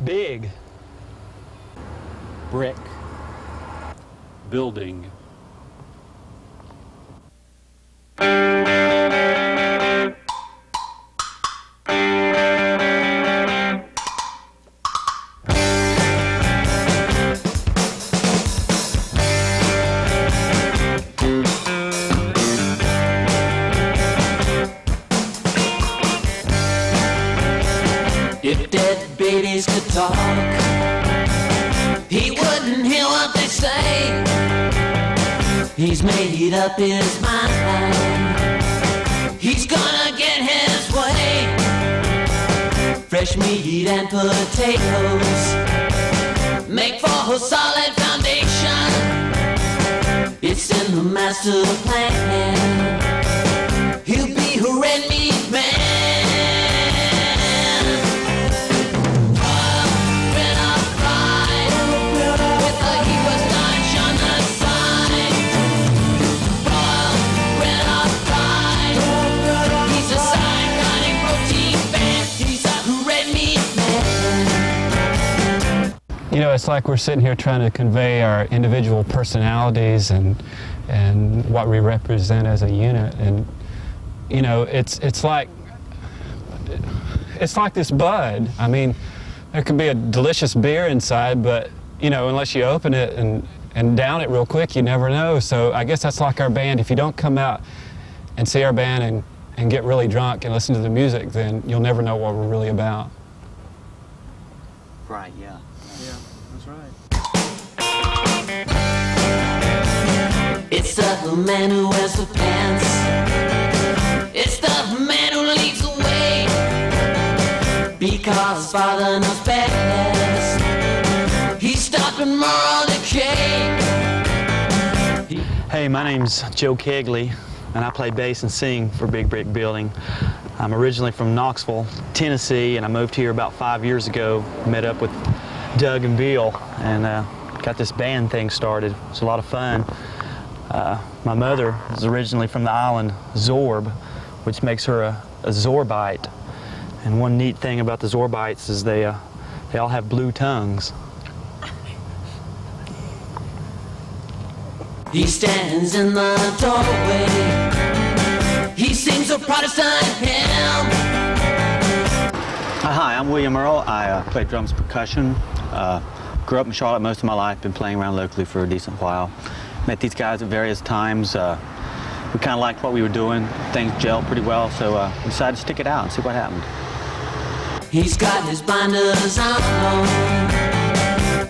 Big. Brick. Building. If dead babies could talk, he wouldn't hear what they say. He's made up his mind, he's gonna get his way. Fresh meat and potatoes make for a solid foundation. It's in the master plan. He'll be a red meat man. You know, it's like we're sitting here trying to convey our individual personalities and what we represent as a unit. And you know, it's like this bud. I mean, there could be a delicious beer inside, but you know, unless you open it and down it real quick, you never know. So I guess that's like our band. If you don't come out and see our band and get really drunk and listen to the music, then you'll never know what we're really about. Right, yeah. Yeah, that's right. It's the man who wears the pants. It's the man who leads the way. Because father knows best. He's stopping moral decay. Hey, my name's Joe Kegley, and I play bass and sing for Big Brick Building. I'm originally from Knoxville, Tennessee, and I moved here about 5 years ago. Met up with Doug and Bill, and got this band thing started. It's a lot of fun. My mother is originally from the island Zorb, which makes her a Zorbite. And one neat thing about the Zorbites is they all have blue tongues. He stands in the doorway. He sings a Protestant hymn. Hi, I'm William Earl. I play drums, percussion. Grew up in Charlotte most of my life. Been playing around locally for a decent while. Met these guys at various times. We kind of liked what we were doing. Things gelled pretty well, so we decided to stick it out and see what happened. He's got his binders on.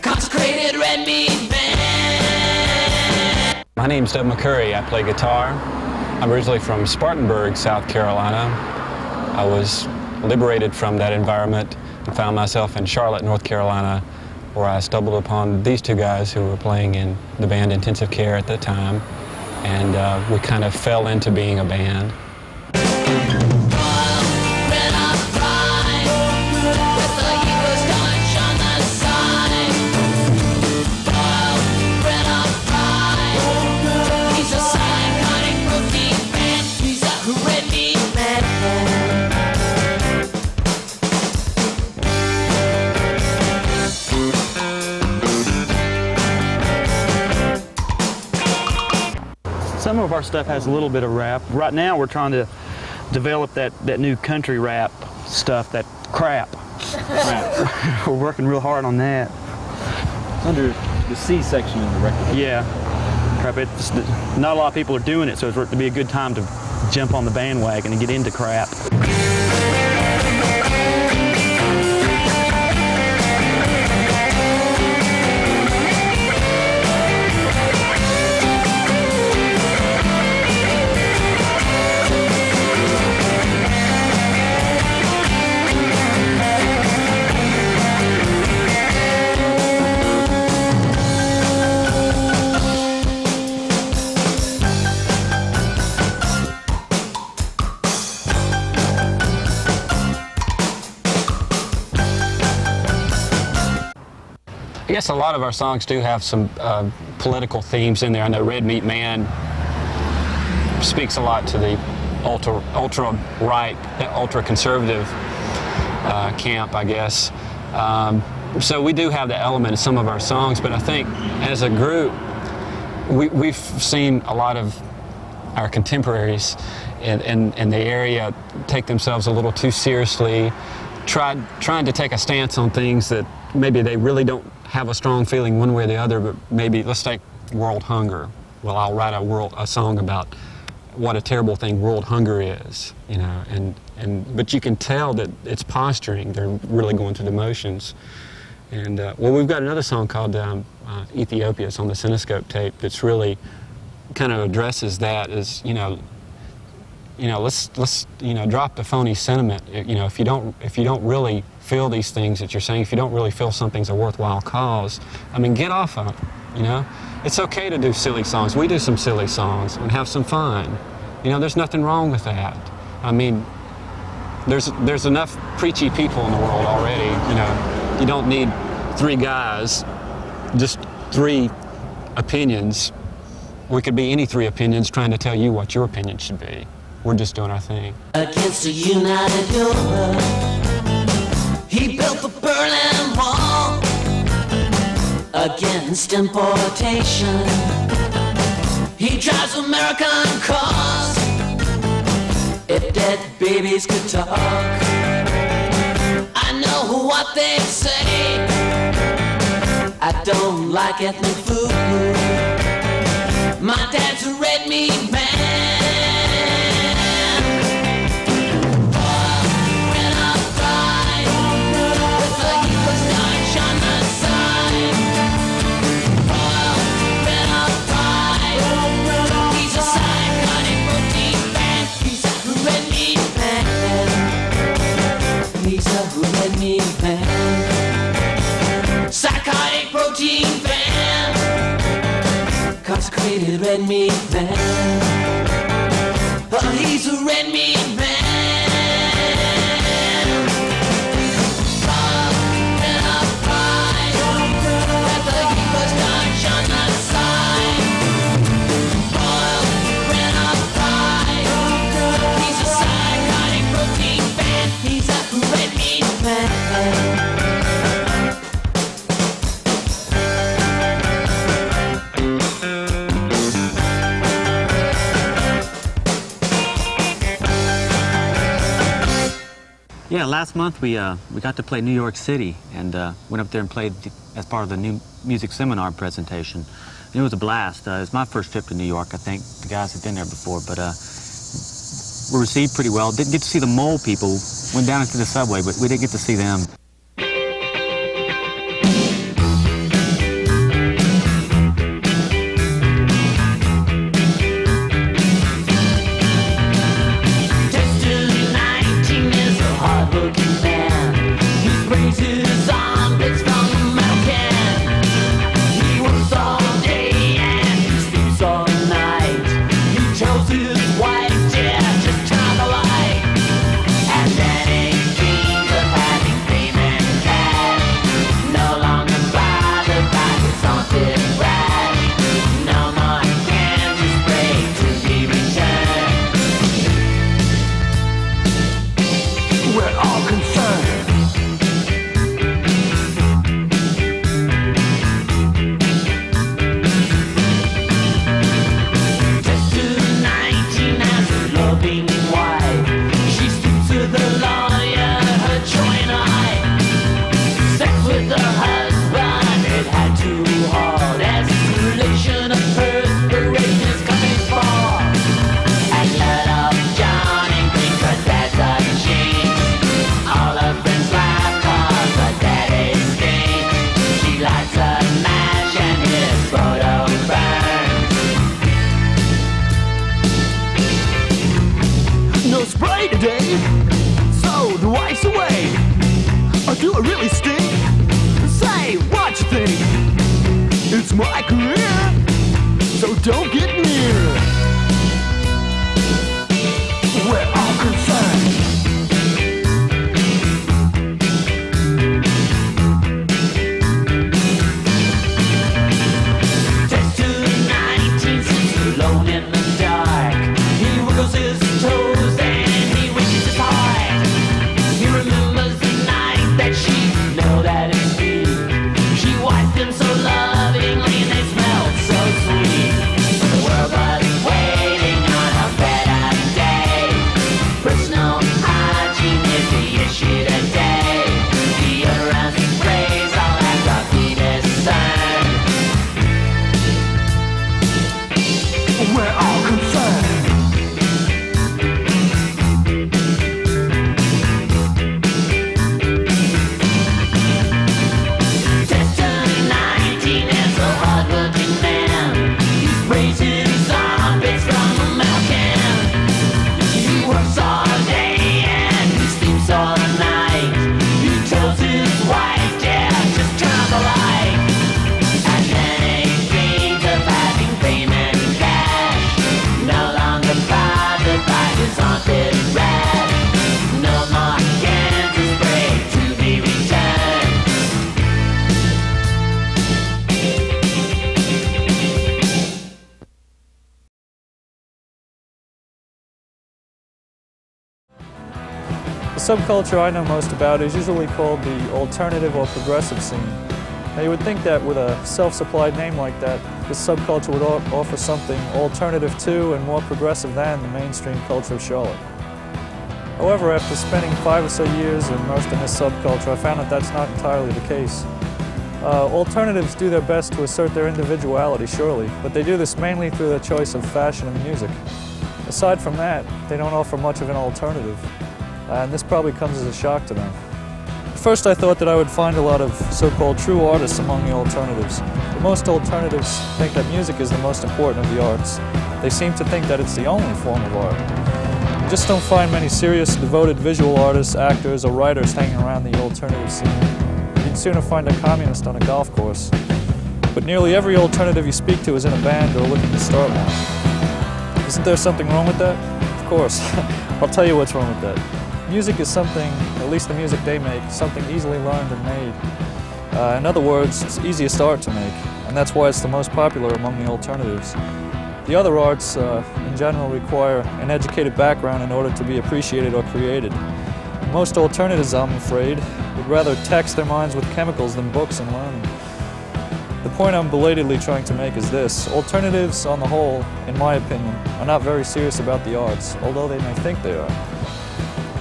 Consecrated red meat man. My name's Doug McCurry. I play guitar. I'm originally from Spartanburg, South Carolina. I was liberated from that environment and found myself in Charlotte, North Carolina, where I stumbled upon these two guys who were playing in the band Intensive Care at the time, and we kind of fell into being a band. Some of our stuff has a little bit of rap. Right now we're trying to develop that new country rap stuff, that crap. We're working real hard on that. Under the C section of the record. Yeah. Crap, not a lot of people are doing it, so it'd be a good time to jump on the bandwagon and get into crap. I guess a lot of our songs do have some political themes in there. I know Red Meat Man speaks a lot to the ultra-right, ultra-conservative camp, I guess. So we do have the element in some of our songs, but I think as a group, we've seen a lot of our contemporaries in the area take themselves a little too seriously, trying to take a stance on things that maybe they really don't have a strong feeling one way or the other, but maybe, let's take world hunger. Well, I'll write a song about what a terrible thing world hunger is, you know, but you can tell that it's posturing. They're really going through the motions. And well, we've got another song called Ethiopia. It's on the Cinescope tape. That's really kind of addresses that as, let's drop the phony sentiment. If you don't really feel these things that you're saying, if you don't really feel something's a worthwhile cause, I mean, get off of it. It's okay to do silly songs. We do some silly songs and have some fun. There's nothing wrong with that. I mean, there's enough preachy people in the world already. You don't need 3 guys, just 3 opinions. We could be any 3 opinions trying to tell you what your opinion should be. We're just doing our thing. Against a united Europe, he built the Berlin Wall. Against importation, he drives American cars. If dead babies could talk, I know what they say. I don't like ethnic food. My dad's a red meat man. Psychotic protein fan, consecrated red meat man. Oh, he's a red meat man. Red up pride, let the heat was touch on the side. Red up pride, he's a psychotic protein fan. He's a red meat man. Yeah, last month we got to play New York City and went up there and played as part of the new music seminar presentation. It was a blast. It was my first trip to New York. I think the guys had been there before, but we were received pretty well. Didn't get to see the mole people. Went down into the subway, but we did get to see them. Do I really stink? Say what you think. It's my career, so don't get near. We're all concerned. Test to 19 sits alone in the dark. He wiggles his toes and he winks his heart. He remembers that she know that it's real. subculture I know most about is usually called the alternative or progressive scene. Now you would think that with a self-supplied name like that, this subculture would offer something alternative to and more progressive than the mainstream culture of Charlotte. However, after spending 5 or so years immersed in this subculture, I found that that's not entirely the case. Alternatives do their best to assert their individuality, surely, but they do this mainly through their choice of fashion and music. Aside from that, they don't offer much of an alternative, and this probably comes as a shock to them. At first I thought that I would find a lot of so-called true artists among the alternatives, but most alternatives think that music is the most important of the arts. They seem to think that it's the only form of art. You just don't find many serious, devoted visual artists, actors, or writers hanging around the alternative scene. You'd sooner find a communist on a golf course. But nearly every alternative you speak to is in a band or looking to start one. Isn't there something wrong with that? Of course. I'll tell you what's wrong with that. Music is something, at least the music they make, something easily learned and made. In other words, it's the easiest art to make, and that's why it's the most popular among the alternatives. The other arts, in general, require an educated background in order to be appreciated or created. Most alternatives, I'm afraid, would rather tax their minds with chemicals than books and learning. The point I'm belatedly trying to make is this. Alternatives, on the whole, in my opinion, are not very serious about the arts, although they may think they are.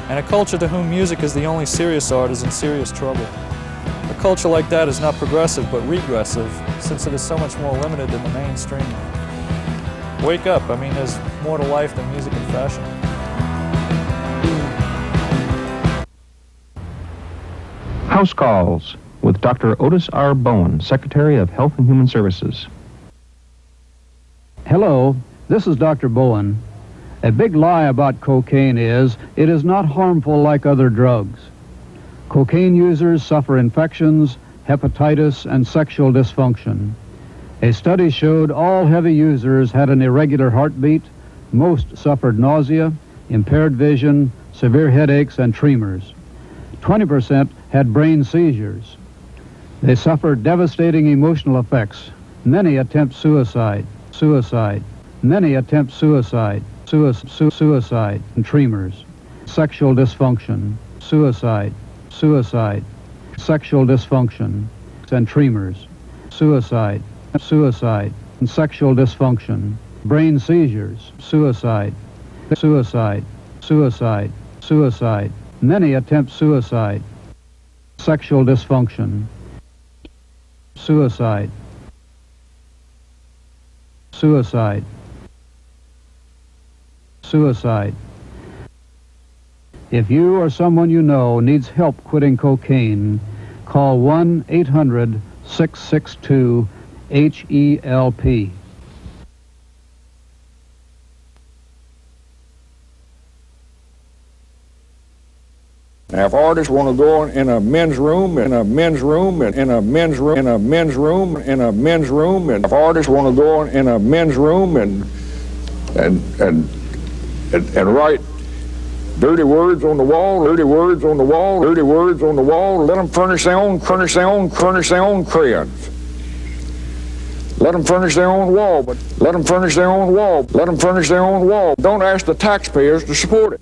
And a culture to whom music is the only serious art is in serious trouble. A culture like that is not progressive, but regressive, since it is so much more limited than the mainstream. Wake up, I mean, there's more to life than music and fashion. House Calls with Dr. Otis R. Bowen, Secretary of Health and Human Services. Hello, this is Dr. Bowen. A big lie about cocaine is it is not harmful like other drugs. Cocaine users suffer infections, hepatitis, and sexual dysfunction. A study showed all heavy users had an irregular heartbeat, most suffered nausea, impaired vision, severe headaches, and tremors. 20% had brain seizures. They suffered devastating emotional effects. Many attempt suicide, Many attempt suicide, suicide, and tremors. Sexual dysfunction, suicide, sexual dysfunction, and tremors. Suicide, and sexual dysfunction. Brain seizures, suicide. Many attempt suicide. Sexual dysfunction. Suicide. If you or someone you know needs help quitting cocaine, call 1-800-662-HELP. Now, if artists want to go in a men's room, in a men's room, in a men's room, in a men's room, in a men's room, and if artists want to go in a men's room and write dirty words on the wall, dirty words on the wall, dirty words on the wall, let them furnish their own crayons. Let them furnish their own wall, but let them furnish their own wall. Let them furnish their own wall. Don't ask the taxpayers to support it.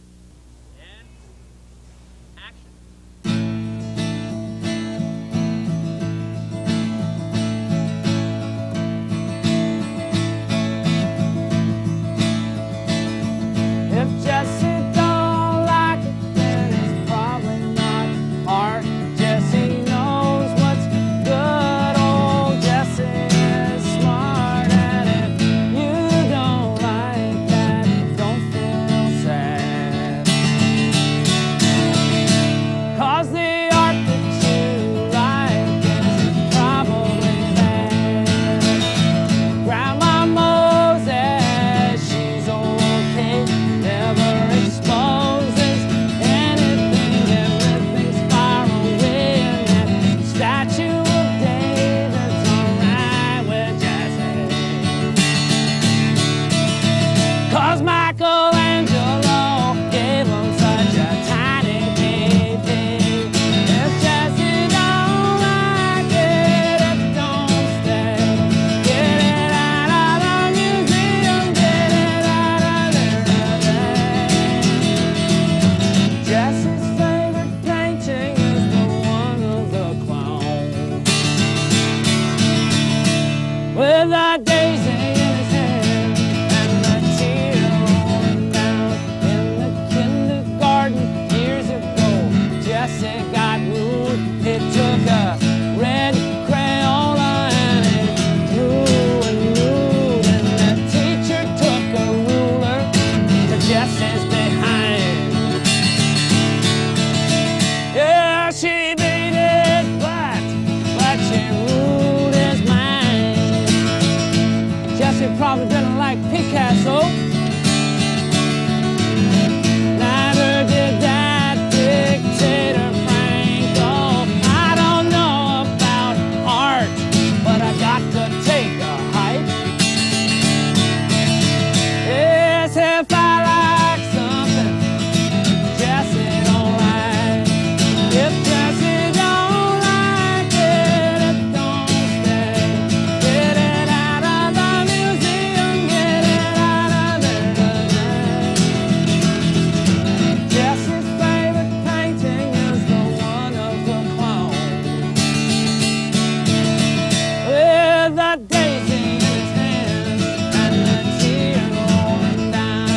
with a daisy in his hand and a tear rolling down.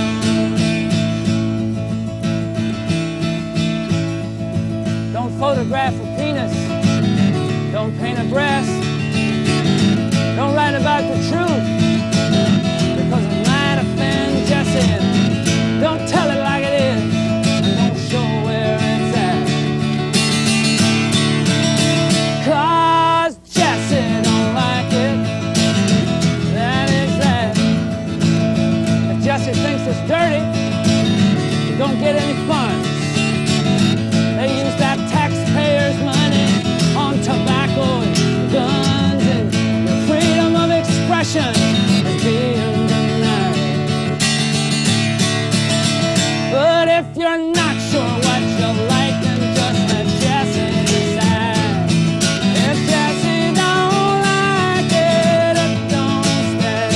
Don't photograph a penis, don't paint a breast, don't write about the truth, because it might offend Jesse. Don't tell it like it is, and don't show where it's at. 'Cause Jesse don't like it, that is that. If Jesse thinks it's dirty, you don't get any funds. They use that taxpayers' money on tobacco and guns, and your freedom of expression is being denied. But if you're not sure what you like, then just let Jesse decide. If Jesse don't like it, it don't stay.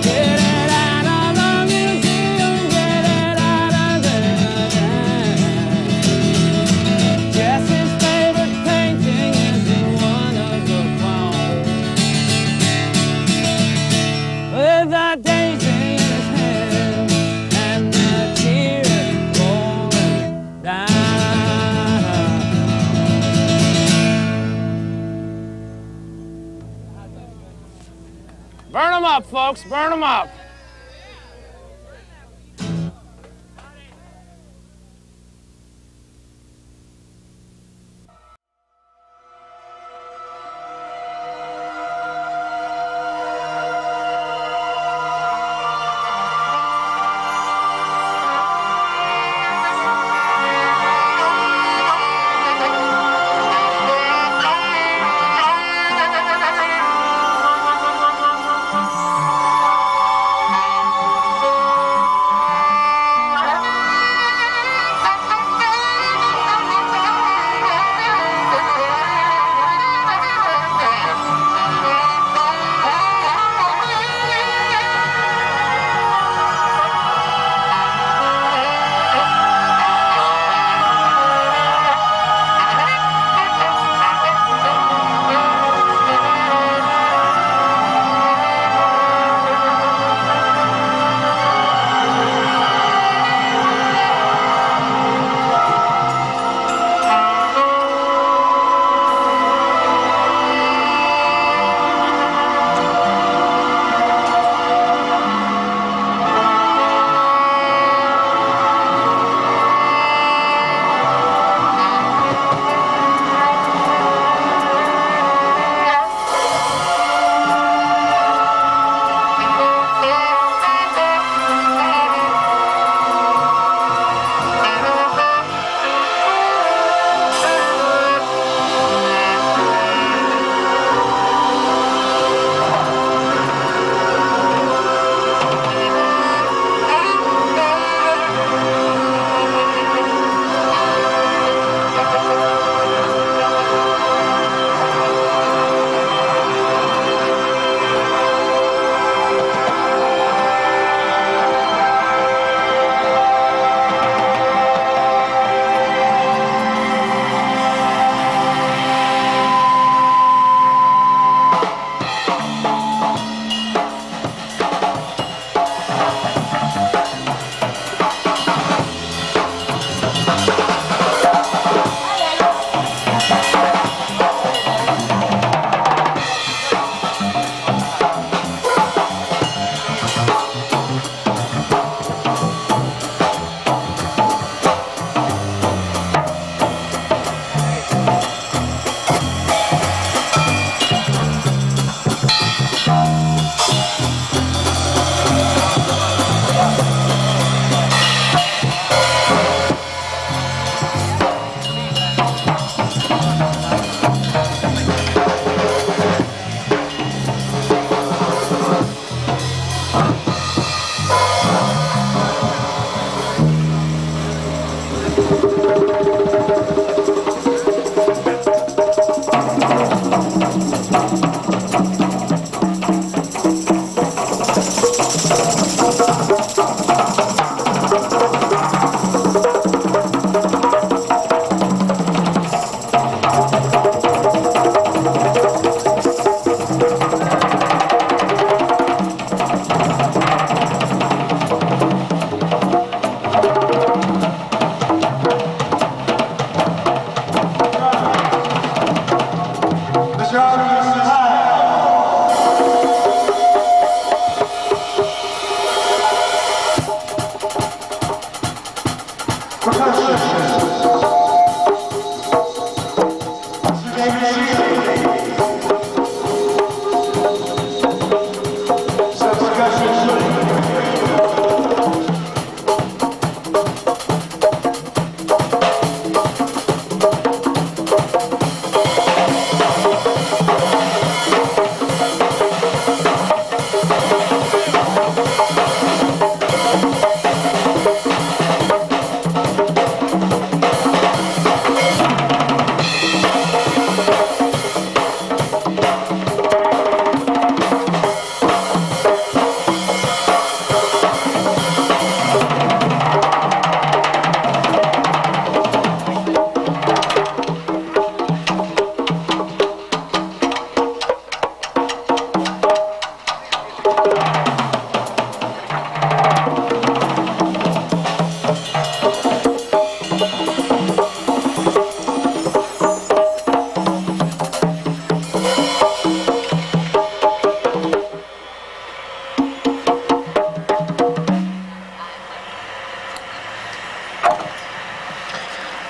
Get it out of the museum, get it out of there. Jesse's favorite painting is the one of the clown with a daisy in his hand and the tear rolling down. Burn them up, folks, burn them up.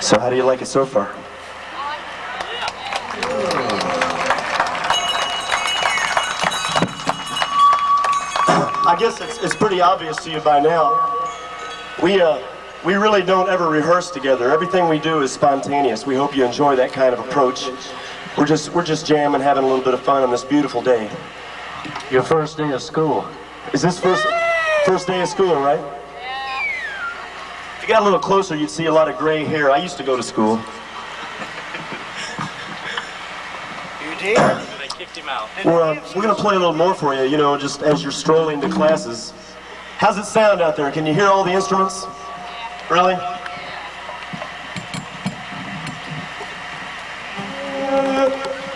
So how do you like it so far? I guess it's pretty obvious to you by now. We really don't ever rehearse together. Everything we do is spontaneous. We hope you enjoy that kind of approach. We're just jamming, having a little bit of fun on this beautiful day. Your first day of school. Is this first day of school, right? If you got a little closer, you'd see a lot of gray hair. I used to go to school. You did? They kicked him out. We're going to play a little more for you, you know, just as you're strolling to classes. How's it sound out there? Can you hear all the instruments? Really?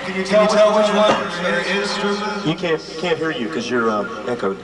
Can you tell which one is? You can't hear you because you're echoed.